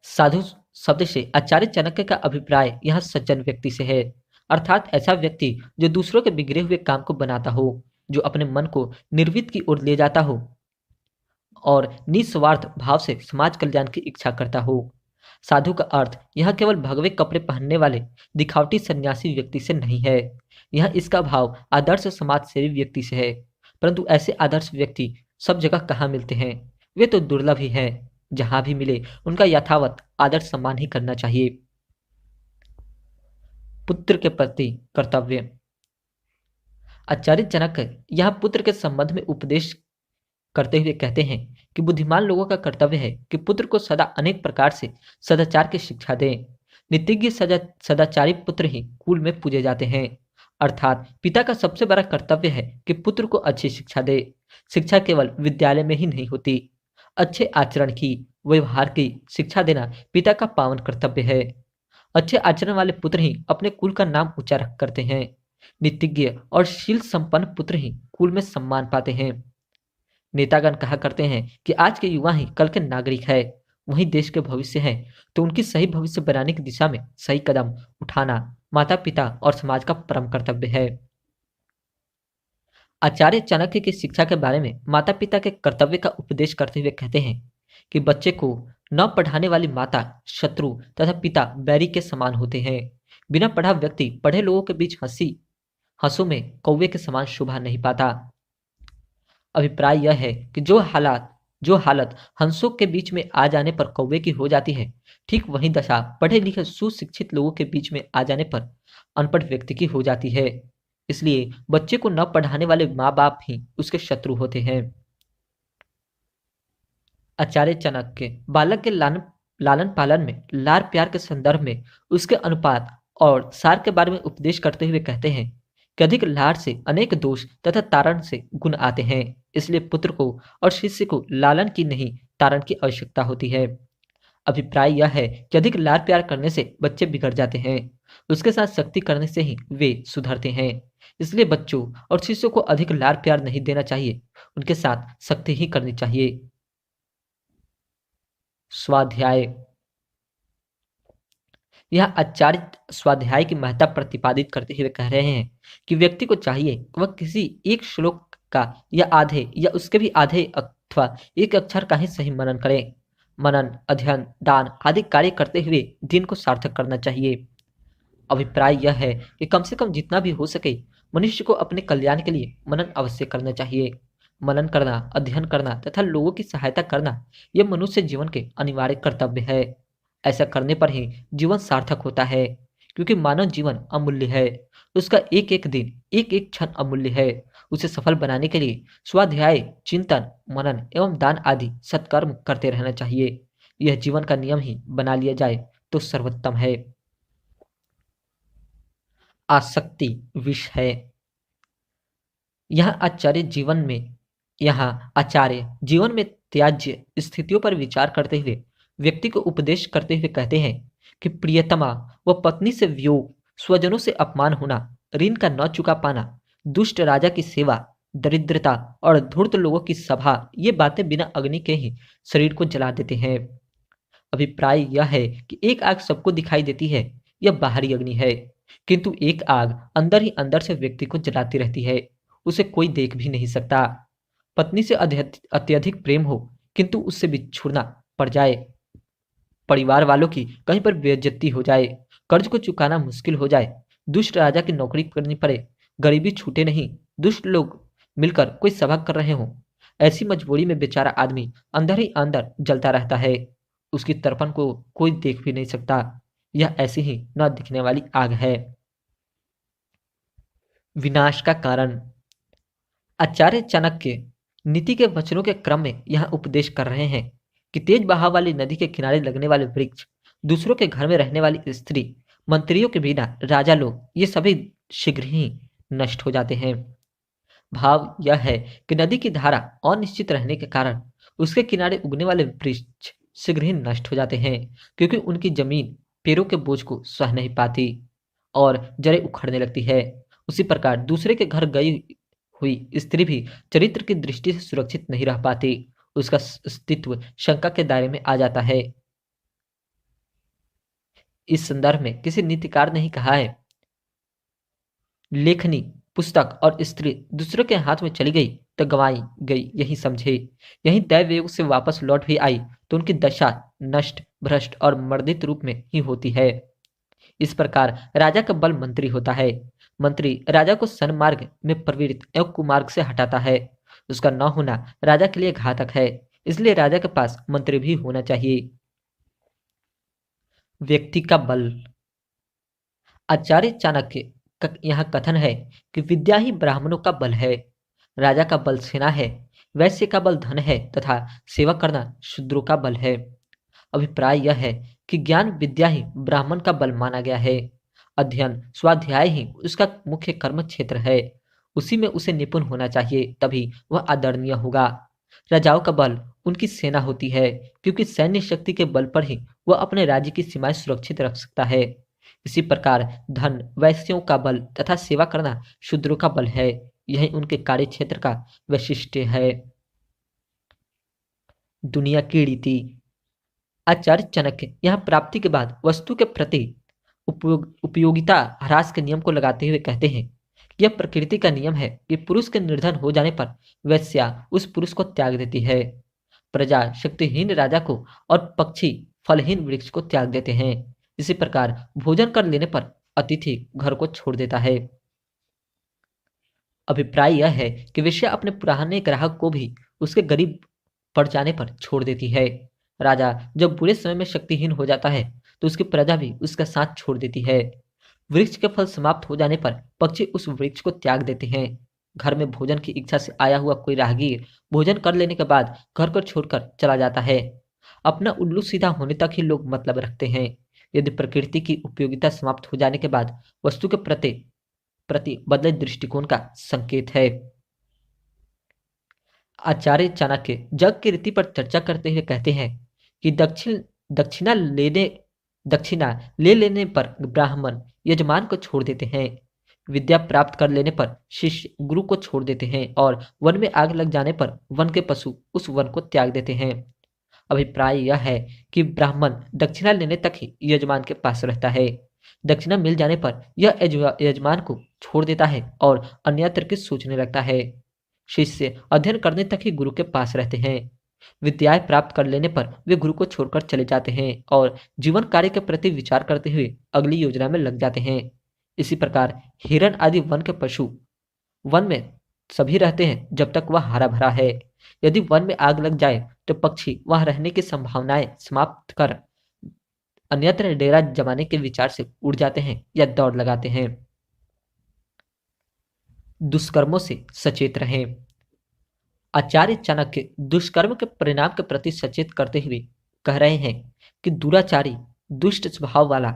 साधु शब्द से आचार्य चाणक्य का अभिप्राय यहाँ सज्जन व्यक्ति से है, अर्थात ऐसा व्यक्ति जो दूसरों के बिगड़े हुए काम को बनाता हो, जो अपने मन को निर्वित की ओर ले जाता हो और निस्वार्थ भाव से समाज कल्याण की इच्छा करता हो। साधु का अर्थ यहाँ केवल भगवे कपड़े पहनने वाले दिखावटी सन्यासी व्यक्ति से नहीं है। यहाँ इसका भाव आदर्श समाज सेवी व्यक्ति से है। परंतु ऐसे आदर्श व्यक्ति सब जगह कहाँ मिलते हैं? वे तो दुर्लभ ही हैं। जहां भी मिले उनका यथावत आदर सम्मान ही करना चाहिए। पुत्र के प्रति कर्तव्य। आचार्य चाणक्य यहाँ पुत्र के संबंध में उपदेश करते हुए कहते हैं कि बुद्धिमान लोगों का कर्तव्य है कि पुत्र को सदा अनेक प्रकार से सदाचार की शिक्षा दें। नीतिज्ञ सदाचारी पुत्र ही कुल में पूजे जाते हैं, अर्थात पिता का सबसे बड़ा कर्तव्य है कि पुत्र को अच्छी शिक्षा दे। शिक्षा केवल विद्यालय में ही नहीं होती, अच्छे आचरण की, व्यवहार की शिक्षा देना पिता का पावन कर्तव्य है। अच्छे आचरण वाले पुत्र ही अपने कुल का नाम ऊंचा रख करते हैं। नीतिज्ञ और शील संपन्न पुत्र ही कुल में सम्मान पाते हैं। नेतागण कहा करते हैं कि आज के युवा ही कल के नागरिक है, वही देश के भविष्य है, तो उनकी सही भविष्य बनाने की दिशा में सही कदम उठाना माता पिता और समाज का परम कर्तव्य है। आचार्य चाणक्य की शिक्षा के बारे में माता पिता के कर्तव्य का उपदेश करते हुए कहते हैं कि बच्चे को न पढ़ाने वाली माता शत्रु तथा पिता बैरी के समान होते हैं। बिना पढ़ा व्यक्ति पढ़े लोगों के बीच हंसों में कौवे के समान शोभा नहीं पाता। अभिप्राय यह है कि जो हालत हंसों के बीच में आ जाने पर कौवे की हो जाती है, ठीक वही दशा पढ़े लिखे सुशिक्षित लोगों के बीच में आ जाने पर अनपढ़ व्यक्ति की हो जाती है। इसलिए बच्चे को न पढ़ाने वाले माँ बाप ही उसके शत्रु होते हैं। आचार्य चाणक्य बालक के लालन पालन में लार प्यार के संदर्भ में उसके अनुपात और सार के बारे में उपदेश करते हुए कहते हैं कि अधिक लाड़ से अनेक दोष तथा तारण से गुण आते हैं। इसलिए पुत्र को और शिष्य को लालन की नहीं तारण की आवश्यकता होती है। अभिप्राय यह है कि अधिक लाड़ प्यार करने से बच्चे बिगड़ जाते हैं, उसके साथ सख्ती करने से ही वे सुधरते हैं। इसलिए बच्चों और शिष्यों को अधिक लाड़ प्यार नहीं देना चाहिए, उनके साथ सख्ती ही करनी चाहिए। स्वाध्याय। यह आचार्य स्वाध्याय की महत्ता प्रतिपादित करते हुए कह रहे हैं कि व्यक्ति को चाहिए कि वह किसी एक श्लोक का या आधे या उसके भी आधे अथवा एक अक्षर का ही सही मनन करे। मनन, अध्ययन, दान आदि कार्य करते हुए दिन को सार्थक करना चाहिए। अभिप्राय यह है कि कम से कम जितना भी हो सके मनुष्य को अपने कल्याण के लिए मनन अवश्य करना चाहिए। मनन करना, अध्ययन करना तथा लोगों की सहायता करना यह मनुष्य जीवन के अनिवार्य कर्तव्य है। ऐसा करने पर ही जीवन सार्थक होता है, क्योंकि मानव जीवन अमूल्य है। उसका एक एक दिन, एक एक क्षण अमूल्य है। उसे सफल बनाने के लिए स्वाध्याय, चिंतन, मनन एवं दान आदि सत्कर्म करते रहना चाहिए। यह जीवन का नियम ही बना लिया जाए तो सर्वोत्तम है। आसक्ति विष है। यहाँ आचार्य जीवन में त्याज्य स्थितियों पर विचार करते हुए व्यक्ति को उपदेश करते हुए कहते हैं कि प्रियतमा व पत्नी से वियोग, स्वजनों से अपमान होना, ऋण का न चुका पाना, दुष्ट राजा की सेवा, दरिद्रता और धूर्त लोगों की सभा, ये बातें बिना अग्नि के ही शरीर को जला देते हैं। अभिप्राय यह है कि एक आग सबको दिखाई देती है, यह बाहरी अग्नि है, किंतु एक आग अंदर ही अंदर से व्यक्ति को जलाती रहती है, उसे कोई देख भी नहीं सकता। पत्नी से अत्यधिक प्रेम हो किंतु उससे बिछुड़ना पड़ जाए, परिवार वालों की कहीं पर बेइज्जती हो जाए, कर्ज को चुकाना मुश्किल हो जाए, दुष्ट राजा की नौकरी करनी पड़े, गरीबी छूटे नहीं, दुष्ट लोग मिलकर कोई सभा कर रहे हों, ऐसी मजबूरी में बेचारा आदमी अंदर ही अंदर जलता रहता है, उसकी तड़पन को कोई देख भी नहीं सकता। यह ऐसी ही न दिखने वाली आग है। विनाश का कारण। आचार्य चाणक्य नीति के वचनों के क्रम में यह उपदेश कर रहे हैं कि तेज बहाव वाली नदी के किनारे लगने वाले वृक्ष, दूसरों के घर में रहने वाली स्त्री, मंत्रियों के बिना राजा लोग, ये सभी शीघ्र ही नष्ट हो जाते हैं। भाव यह है कि नदी की धारा अनिश्चित रहने के कारण उसके किनारे उगने वाले वृक्ष शीघ्र ही नष्ट हो जाते हैं, क्योंकि उनकी जमीन पेड़ों के बोझ को सह नहीं पाती और जड़ें उखड़ने लगती है। उसी प्रकार दूसरे के घर गई हुई स्त्री भी चरित्र की दृष्टि से सुरक्षित नहीं रह पाती, उसका अस्तित्व शंका के दायरे में आ जाता है। इस संदर्भ में किसी नीतिकार ने ही कहा है, लेखनी, पुस्तक और स्त्री दूसरों के हाथ में चली गई तो गंवाई गई यही समझे। यही दैव योग से वापस लौट भी आई तो उनकी दशा नष्ट, भ्रष्ट और मर्दित रूप में ही होती है। इस प्रकार राजा का बल मंत्री होता है। मंत्री राजा को सन्मार्ग में प्रवृत्त एवं कुमार्ग से हटाता है। उसका न होना राजा के लिए घातक है। इसलिए राजा के पास मंत्री भी होना चाहिए। व्यक्ति का बल। आचार्य चाणक्य का यहाँ कथन है कि विद्या ही ब्राह्मणों का बल है। राजा का बल सेना है, वैश्य का बल धन है तथा सेवा करना शूद्रों का बल है। अभिप्राय यह है कि ज्ञान विद्या ही ब्राह्मण का बल माना गया है। अध्ययन स्वाध्याय ही उसका मुख्य कर्म क्षेत्र है। उसी में उसे निपुण होना चाहिए, तभी वह आदरणीय होगा। राजाओं का बल उनकी सेना होती है, क्योंकि सैन्य शक्ति के बल पर ही वह अपने राज्य की सीमाएं सुरक्षित रख सकता है। इसी प्रकार धन वैश्यों का बल तथा सेवा करना शूद्रों का बल है। यही उनके कार्य क्षेत्र का वैशिष्ट्य है। दुनिया की रीति। आचार्य चाणक्य यहाँ प्राप्ति के बाद वस्तु के प्रति उपयोगिता ह्रास के नियम को लगाते हुए कहते हैं, यह प्रकृति का नियम है कि पुरुष के निर्धन हो जाने पर वैश्या उस पुरुष को त्याग देती है। प्रजा शक्तिहीन राजा को और पक्षी फलहीन वृक्ष को त्याग देते हैं। इसी प्रकार भोजन कर लेने पर अतिथि घर को छोड़ देता है। अभिप्राय यह है कि वेश्या अपने पुराने ग्राहक को भी उसके गरीब पड़ जाने पर छोड़ देती है। राजा जब बुरे समय में शक्तिहीन हो जाता है तो उसकी प्रजा भी उसका साथ छोड़ देती है। वृक्ष के फल समाप्त हो जाने पर पक्षी उस वृक्ष को त्याग देते हैं। घर में भोजन की इच्छा से आया हुआ कोई राहगीर भोजन कर लेने के बाद घर को छोड़कर चला जाता है। अपना उल्लू सीधा होने तक ही लोग मतलब रखते हैं। यदि प्रकृति की उपयोगिता समाप्त हो जाने के बाद वस्तु के प्रति बदले दृष्टिकोण का संकेत है। आचार्य चाणक्य जग की रीति पर चर्चा करते हुए कहते हैं कि दक्षिणा ले लेने पर ब्राह्मण यजमान को छोड़ देते हैं। विद्या प्राप्त कर लेने पर शिष्य गुरु को छोड़ देते हैं और वन में आग लग जाने पर वन के पशु उस वन को त्याग देते हैं। अभिप्राय यह है कि ब्राह्मण दक्षिणा लेने तक ही यजमान के पास रहता है। दक्षिणा मिल जाने पर यह यजमान को छोड़ देता है और अन्यत्र की सोचने लगता है। शिष्य अध्ययन करने तक ही गुरु के पास रहते हैं। विद्याएं प्राप्त कर लेने पर वे गुरु को छोड़कर चले जाते हैं और जीवन कार्य के प्रति विचार करते हुए अगली योजना में लग जाते हैं। इसी प्रकार हिरण आदि वन के पशु वन में सभी रहते हैं जब तक वह हरा भरा है। यदि वन में आग लग जाए तो पक्षी वहां रहने की संभावनाएं समाप्त कर अन्यत्र डेरा जमाने के विचार से उड़ जाते हैं या दौड़ लगाते हैं। दुष्कर्मों से सचेत रहें। आचार्य चाणक्य दुष्कर्म के परिणाम के प्रति सचेत करते हुए कह रहे हैं कि दुराचारी, दुष्ट स्वभाव वाला,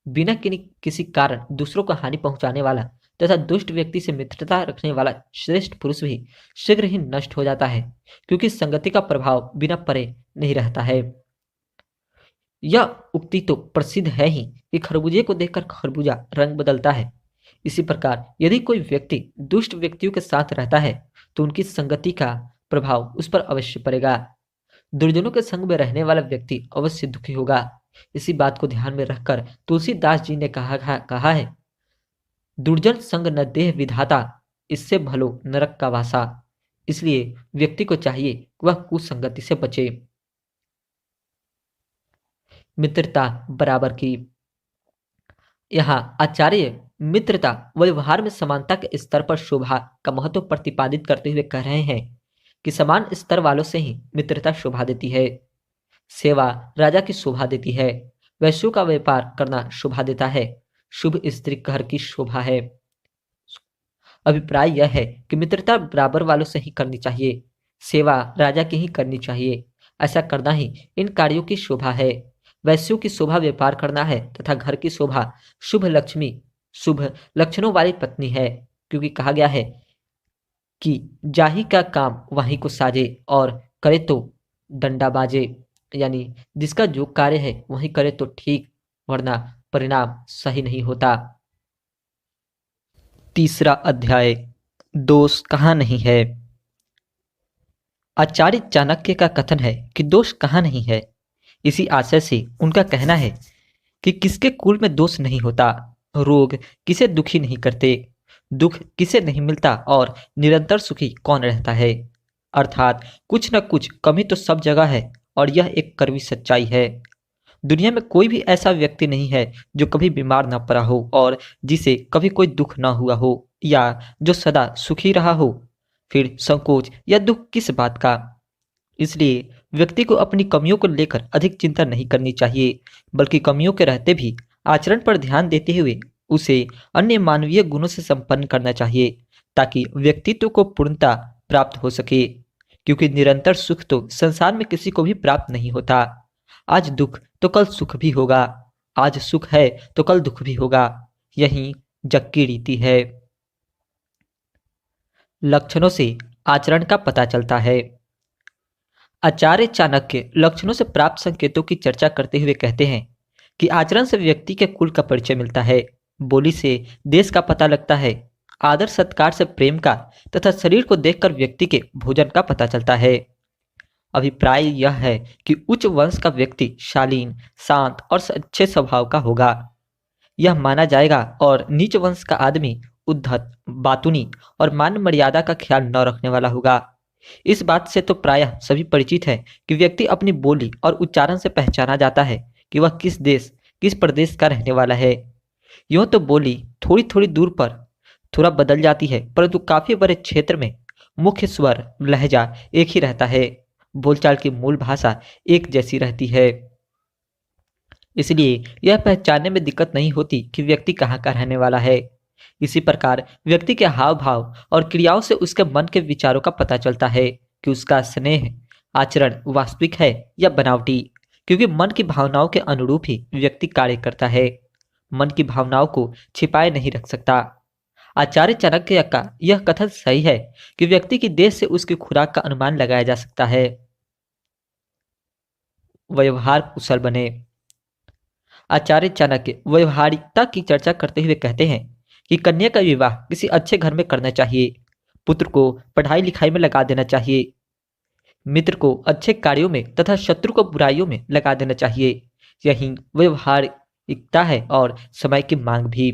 बिना किसी कारण दूसरों को हानि पहुंचाने वाला तथा दुष्ट व्यक्ति से मित्रता रखने वाला श्रेष्ठ पुरुष भी शीघ्र ही नष्ट हो जाता है, क्योंकि संगति का प्रभाव बिना परे नहीं रहता है। यह उक्ति तो प्रसिद्ध है ही कि खरबूजे को देखकर खरबूजा रंग बदलता है। इसी प्रकार यदि कोई व्यक्ति दुष्ट व्यक्तियों के साथ रहता है तो उनकी संगति का प्रभाव उस पर अवश्य पड़ेगा। दुर्जनों के संग में रहने वाला व्यक्ति अवश्य दुखी होगा। इसी बात को ध्यान में रखकर तुलसीदास जी ने कहा है, दुर्जन संग न देह विधाता, इससे भलो नरक का वासा। इसलिए व्यक्ति को चाहिए कि वह कुसंगति से बचे। मित्रता बराबर की। यहाँ आचार्य मित्रता व व्यवहार में समानता के स्तर पर शोभा का महत्व प्रतिपादित करते हुए कह रहे हैं कि समान स्तर वालों से ही मित्रता शोभा देती है। सेवा राजा की शोभा देती है। वैश्यों का व्यापार करना शोभा देता है। शुभ स्त्री घर की शोभा है। अभिप्राय यह है कि मित्रता बराबर वालों से ही करनी चाहिए। सेवा राजा की ही करनी चाहिए। ऐसा करना ही इन कार्यों की शोभा है। वैश्यों की शोभा व्यापार करना है तथा घर की शोभा शुभ लक्षणों वाली पत्नी है, क्योंकि कहा गया है कि जाही का काम वहीं को साजे और करे तो डंडा बाजे, यानी जिसका जो कार्य है वही करे तो ठीक, वरना परिणाम सही नहीं होता। तीसरा अध्याय, दोष कहाँ नहीं है। आचार्य चाणक्य का कथन है कि दोष कहाँ नहीं है। इसी आशय से उनका कहना है कि किसके कुल में दोष नहीं होता, रोग किसे दुखी नहीं करते, दुख किसे नहीं मिलता और निरंतर सुखी कौन रहता है। अर्थात कुछ न कुछ कमी तो सब जगह है और यह एक कड़वी सच्चाई है। दुनिया में कोई भी ऐसा व्यक्ति नहीं है जो कभी बीमार न पड़ा हो और जिसे कभी कोई दुख न हुआ हो या जो सदा सुखी रहा हो। फिर संकोच या दुख किस बात का। इसलिए व्यक्ति को अपनी कमियों को लेकर अधिक चिंता नहीं करनी चाहिए, बल्कि कमियों के रहते भी आचरण पर ध्यान देते हुए उसे अन्य मानवीय गुणों से संपन्न करना चाहिए, ताकि व्यक्तित्व को पूर्णता प्राप्त हो सके। क्योंकि निरंतर सुख तो संसार में किसी को भी प्राप्त नहीं होता। आज दुख तो कल सुख भी होगा, आज सुख है तो कल दुख भी होगा। यही जग की रीति है। लक्षणों से आचरण का पता चलता है। आचार्य चाणक्य लक्षणों से प्राप्त संकेतों की चर्चा करते हुए कहते हैं कि आचरण से व्यक्ति के कुल का परिचय मिलता है, बोली से देश का पता लगता है, आदर सत्कार से प्रेम का तथा शरीर को देखकर व्यक्ति के भोजन का पता चलता है। अभिप्राय यह है कि उच्च वंश का व्यक्ति शालीन, शांत और अच्छे स्वभाव का होगा, यह माना जाएगा, और नीच वंश का आदमी उद्धत, बातूनी और मान मर्यादा का ख्याल न रखने वाला होगा। इस बात से तो प्रायः सभी परिचित है कि व्यक्ति अपनी बोली और उच्चारण से पहचाना जाता है कि वह किस देश, किस प्रदेश का रहने वाला है। यूं तो बोली थोड़ी थोड़ी दूर पर थोड़ा बदल जाती है, परंतु काफी बड़े क्षेत्र में मुख्य स्वर, लहजा एक ही रहता है, बोलचाल की मूल भाषा एक जैसी रहती है। इसलिए यह पहचानने में दिक्कत नहीं होती कि व्यक्ति कहाँ का रहने वाला है। इसी प्रकार व्यक्ति के हाव भाव और क्रियाओं से उसके मन के विचारों का पता चलता है कि उसका स्नेह आचरण वास्तविक है या बनावटी, क्योंकि मन की भावनाओं के अनुरूप ही व्यक्ति कार्य करता है। मन की भावनाओं को छिपाए नहीं रख सकता। आचार्य चाणक्य का यह कथन सही है कि व्यक्ति की देह से उसकी खुराक का अनुमान लगाया जा सकता है। व्यवहार कुशल बने। आचार्य चाणक्य व्यवहारिकता की चर्चा करते हुए कहते हैं कि कन्या का विवाह किसी अच्छे घर में करना चाहिए, पुत्र को पढ़ाई लिखाई में लगा देना चाहिए, मित्र को अच्छे कार्यों में तथा शत्रु को बुराइयों में लगा देना चाहिए। यही व्यवहारिकता है और समय की मांग भी।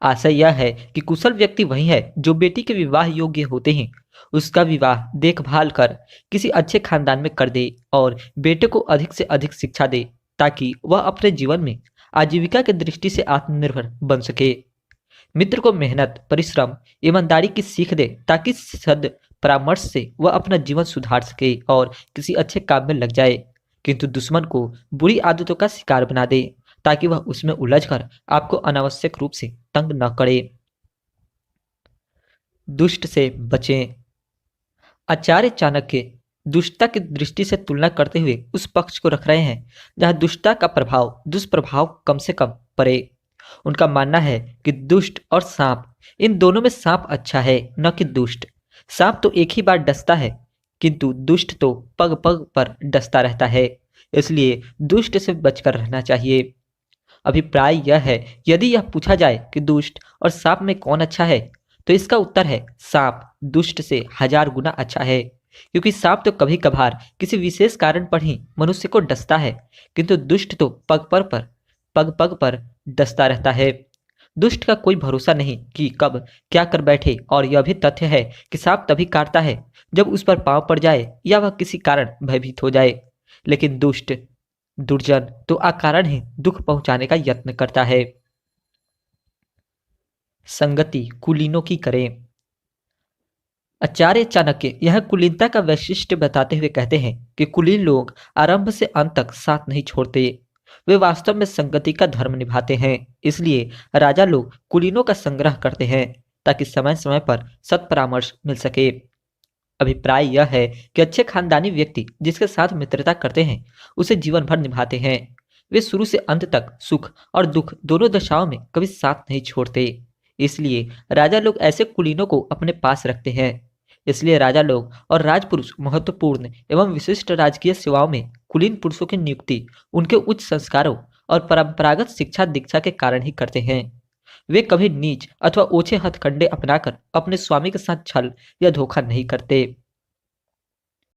आशय यह है कि कुशल व्यक्ति वही है जो बेटी के विवाह योग्य होते हैं उसका विवाह देखभाल कर किसी अच्छे खानदान में कर दे और बेटे को अधिक से अधिक शिक्षा दे, ताकि वह अपने जीवन में आजीविका की दृष्टि से आत्मनिर्भर बन सके। मित्र को मेहनत, परिश्रम, ईमानदारी की सीख दे, ताकि सद परामर्श से वह अपना जीवन सुधार सके और किसी अच्छे काम में लग जाए। किंतु दुश्मन को बुरी आदतों का शिकार बना दे, ताकि वह उसमें उलझकर आपको अनावश्यक रूप से तंग न करे। दुष्ट से बचें। आचार्य चाणक्य दुष्टता की दृष्टि से तुलना करते हुए उस पक्ष को रख रहे हैं जहां दुष्टता का प्रभाव दुष्प्रभाव कम से कम पड़े। उनका मानना है कि दुष्ट और सांप, इन दोनों में सांप अच्छा है, न कि दुष्ट। सांप तो एक ही बार डसता है, किंतु दुष्ट तो पग पग पर डसता रहता है। इसलिए दुष्ट से बचकर रहना चाहिए। अभिप्राय यह है, यदि यह पूछा जाए कि दुष्ट और सांप में कौन अच्छा है, तो इसका उत्तर है सांप दुष्ट से 1000 गुना अच्छा है। क्योंकि सांप तो कभी कभार किसी विशेष कारण पर ही मनुष्य को डसता है, किंतु दुष्ट तो पग पग पर डसता रहता है। दुष्ट का कोई भरोसा नहीं कि कब क्या कर बैठे, और यह भी तथ्य है कि सांप तभी काटता है जब उस पर पांव पड़ जाए या वह किसी कारण भयभीत हो जाए। लेकिन दुष्ट दुर्जन तो अकारण ही दुख पहुंचाने का यत्न करता है। संगति कुलीनों की करें। आचार्य चाणक्य यह कुलीनता का वैशिष्ट्य बताते हुए कहते हैं कि कुलीन लोग आरंभ से अंत तक साथ नहीं छोड़ते, वे वास्तव में संगति का धर्म निभाते हैं। इसलिए राजा लोग कुलीनों का संग्रह करते हैं ताकि समय समय पर सत्परामर्श मिल सके। अभिप्राय यह है कि अच्छे खानदानी व्यक्ति जिसके साथ मित्रता करते हैं उसे जीवन भर निभाते हैं। वे शुरू से अंत तक सुख और दुख दोनों दशाओं में कभी साथ नहीं छोड़ते। इसलिए राजा लोग ऐसे कुलीनों को अपने पास रखते हैं। इसलिए राजा लोग और राजपुरुष महत्वपूर्ण एवं विशिष्ट राजकीय सेवाओं में कुलीन पुरुषों की नियुक्ति उनके उच्च संस्कारों और परंपरागत शिक्षा दीक्षा के कारण ही करते हैं। वे कभी नीच अथवा ओछे हथकंडे अपनाकर अपने स्वामी के साथ छल या धोखा नहीं करते।